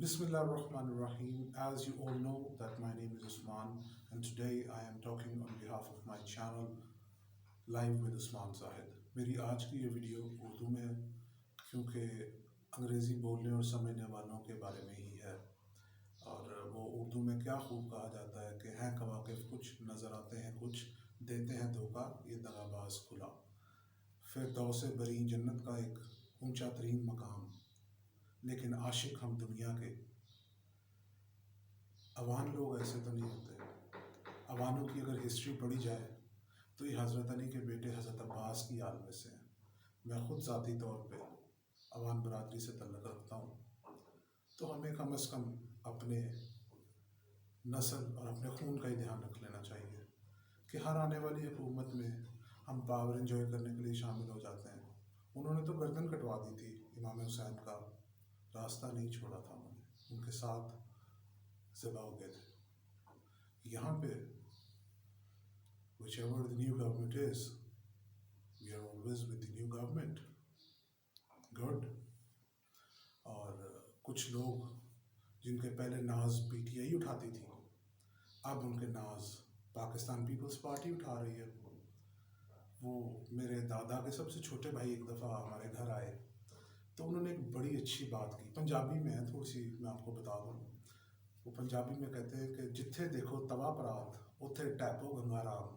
Bismillahirrahmanirrahim. As you all know that my name is Usman and today I am talking on behalf of my channel Live with Usman Zahid. मेरी आज की ये video Urdu में है क्योंकि अंग्रेज़ी बोलने और समझने वालों के बारे में ही है। और वो उर्दू में क्या खूब कहा जाता है कि हैं कवाकिब कुछ नज़र आते हैं कुछ देते हैं धोखा ये दगाबाज खुला। फिरदौस बरी जन्नत का एक ऊंचा तरीन मकाम, लेकिन आशिक हम दुनिया के अवान लोग ऐसे तो नहीं होते। अवानों की अगर हिस्ट्री पढ़ी जाए तो ये हज़रत अली के बेटे हज़रत अब्बास की आल में से हैं। मैं ख़ुद ज़ाती तौर पे अवान बरादरी से तल्लुक़ रखता हूँ, तो हमें कम अज़ कम अपने नस्ल और अपने खून का ही ध्यान रख लेना चाहिए कि हर आने वाली हुकूमत में हम पावर इंजॉय करने के लिए शामिल हो जाते हैं। उन्होंने तो गर्दन कटवा दी थी, इमाम हुसैन का रास्ता नहीं छोड़ा था उन्होंने, उनके साथ ज़िबा हो गए थे। यहाँ पे whichever the new government is, we are always with the new government. Good. और कुछ लोग जिनके पहले नाज पीटीआई उठाती थी, अब उनके नाज पाकिस्तान पीपल्स पार्टी उठा रही है। वो मेरे दादा के सबसे छोटे भाई एक दफ़ा हमारे घर आए तो उन्होंने एक बड़ी अच्छी बात की, पंजाबी में है, थोड़ी सी मैं आपको बता दूँ। वो पंजाबी में कहते हैं कि जिथे देखो तवा परात उथे टैपो गंगाराम,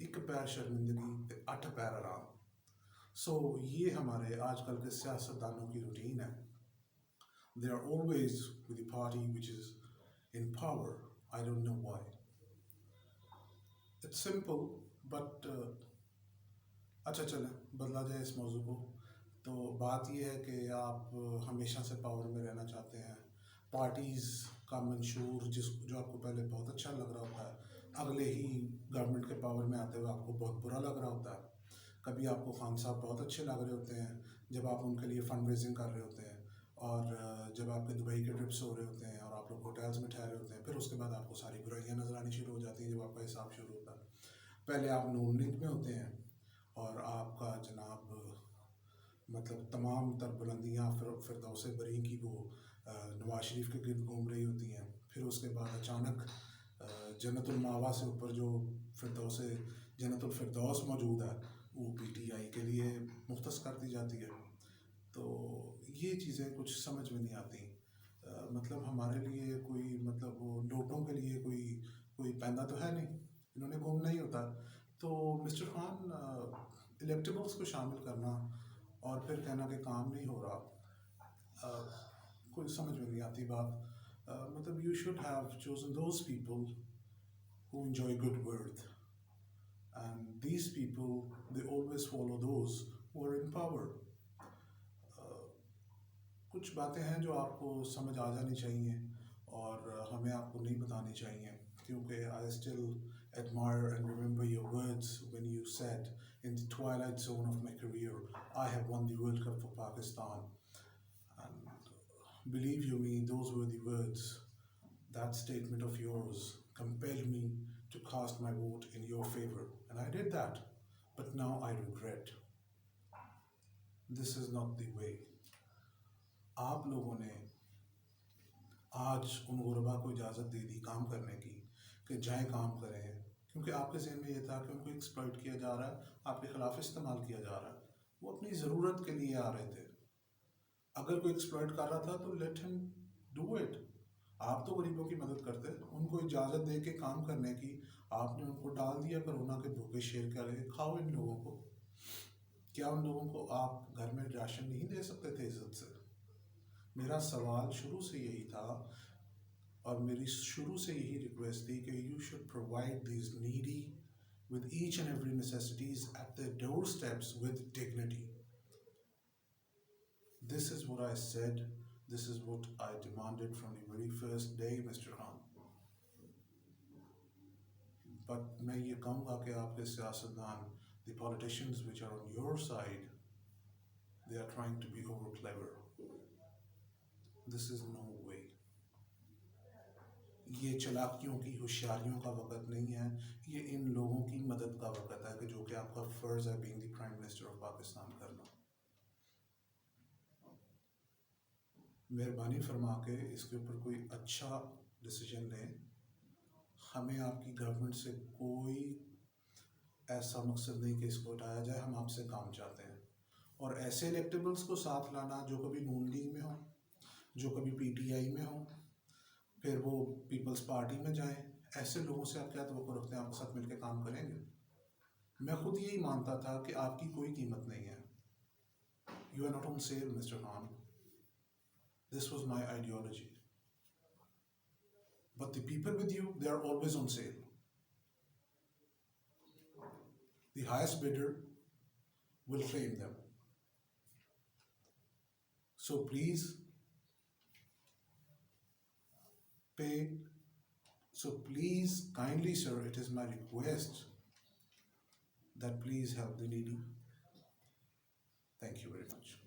एक पैर शर्मिंदगी ते 8 पैर आराम। सो ये हमारे आजकल के सियासतदानों की रूटीन है। They are always with the party which is in power. I don't know why. It's simple but अच्छा चलें बदला जाए इस मौजू को। तो बात यह है कि आप हमेशा से पावर में रहना चाहते हैं। पार्टीज़ का मंशूर जो आपको पहले बहुत अच्छा लग रहा होता है, अगले ही गवर्नमेंट के पावर में आते हुए आपको बहुत बुरा लग रहा होता है। कभी आपको खान साहब बहुत अच्छे लग रहे होते हैं जब आप उनके लिए फ़ंड रेजिंग कर रहे होते हैं, और जब आपके दुबई के ट्रिप्स हो रहे होते हैं और आप लोग होटल्स में ठहरे होते हैं, फिर उसके बाद आपको सारी बुराइयाँ नज़र आनी शुरू हो जाती हैं जब आपका हिसाब शुरू होता है। पहले आप नून लीग में होते हैं और आपका जनाब मतलब तमाम तर बुलंदियाँ फिरदौस बरी की वो नवाज शरीफ के गिर्द घूम रही होती हैं। फिर उसके बाद अचानक जन्नतुल मावा से ऊपर जो फिरदौस जन्नतुल फिरदौस मौजूद है वो पीटीआई के लिए मुख्तस कर दी जाती है। तो ये चीज़ें कुछ समझ में नहीं आती। मतलब हमारे लिए कोई मतलब वो नोटों के लिए कोई पैंदा तो है नहीं, इन्होंने घूमना ही होता। तो मिस्टर खान, इलेक्टेबल्स को शामिल करना और फिर कहना कि काम नहीं हो रहा, कोई समझ में नहीं आती बात। मतलब you should have chosen those people who enjoy good worth, and these people they always follow those who are in power. कुछ बातें हैं जो आपको समझ आ जानी चाहिए और हमें आपको नहीं बतानी चाहिए, क्योंकि I still admire and remember your words when you said in the twilight zone of my career I have won the World Cup for Pakistan, and believe you me, those were the words. That statement of yours compelled me to cast my vote in your favor, and I did that, but now I regret. This is not the way. आप लोगों ने आज उन गुरबा को इजाज़त दे दी काम करने की कि जाएं काम करें, क्योंकि आपके ज़हन में ये था कि उनको एक्सप्लॉइट किया जा रहा है, आपके ख़िलाफ़ इस्तेमाल किया जा रहा है। वो अपनी ज़रूरत के लिए आ रहे थे। अगर कोई एक्सप्लॉइट कर रहा था तो लेट हिम डू इट। आप तो गरीबों की मदद करते, उनको इजाज़त दे के काम करने की। आपने उनको डाल दिया कोरोना के भूखे शेर के आगे। खाओ इन लोगों को। क्या उन लोगों को आप घर में राशन नहीं दे सकते थे इज्जत से? मेरा सवाल शुरू से यही था और मेरी शुरू से यही रिक्वेस्ट थी कि you should provide these needy with each and every necessities at their doorsteps with dignity. This is what I said. This is what I demanded from the very first day, Mr. Khan. But मैं ये कहूँगा कि आपके सियासतदान, the politicians which are on your side, they are trying to be over clever. This is no way. ये चालाकियों की होशियारियों का वक़्त नहीं है, ये इन लोगों की मदद का वक़्त है कि जो कि आपका फ़र्ज़ है being the prime minister of Pakistan करना। मेहरबानी फरमा के इसके ऊपर कोई अच्छा डिसीजन लें। हमें आपकी गवर्नमेंट से कोई ऐसा मकसद नहीं कि इसको हटाया जाए, हम आपसे काम चाहते हैं। और ऐसे इलेक्टेबल्स को साथ लाना जो कभी नून लीग में हो, जो कभी पीटीआई में हो, फिर वो पीपल्स पार्टी में जाएं, ऐसे लोगों से आप क्या तवक्को रखते हैं आपके साथ मिलकर काम करेंगे? मैं खुद यही मानता था कि आपकी कोई कीमत नहीं है। You are not on sale mister Khan. This was my ideology, but the people with you, they are always on sale. The highest bidder will claim them. So please pay. So please, kindly, sir, it is my request that please help the needy. Thank you very much.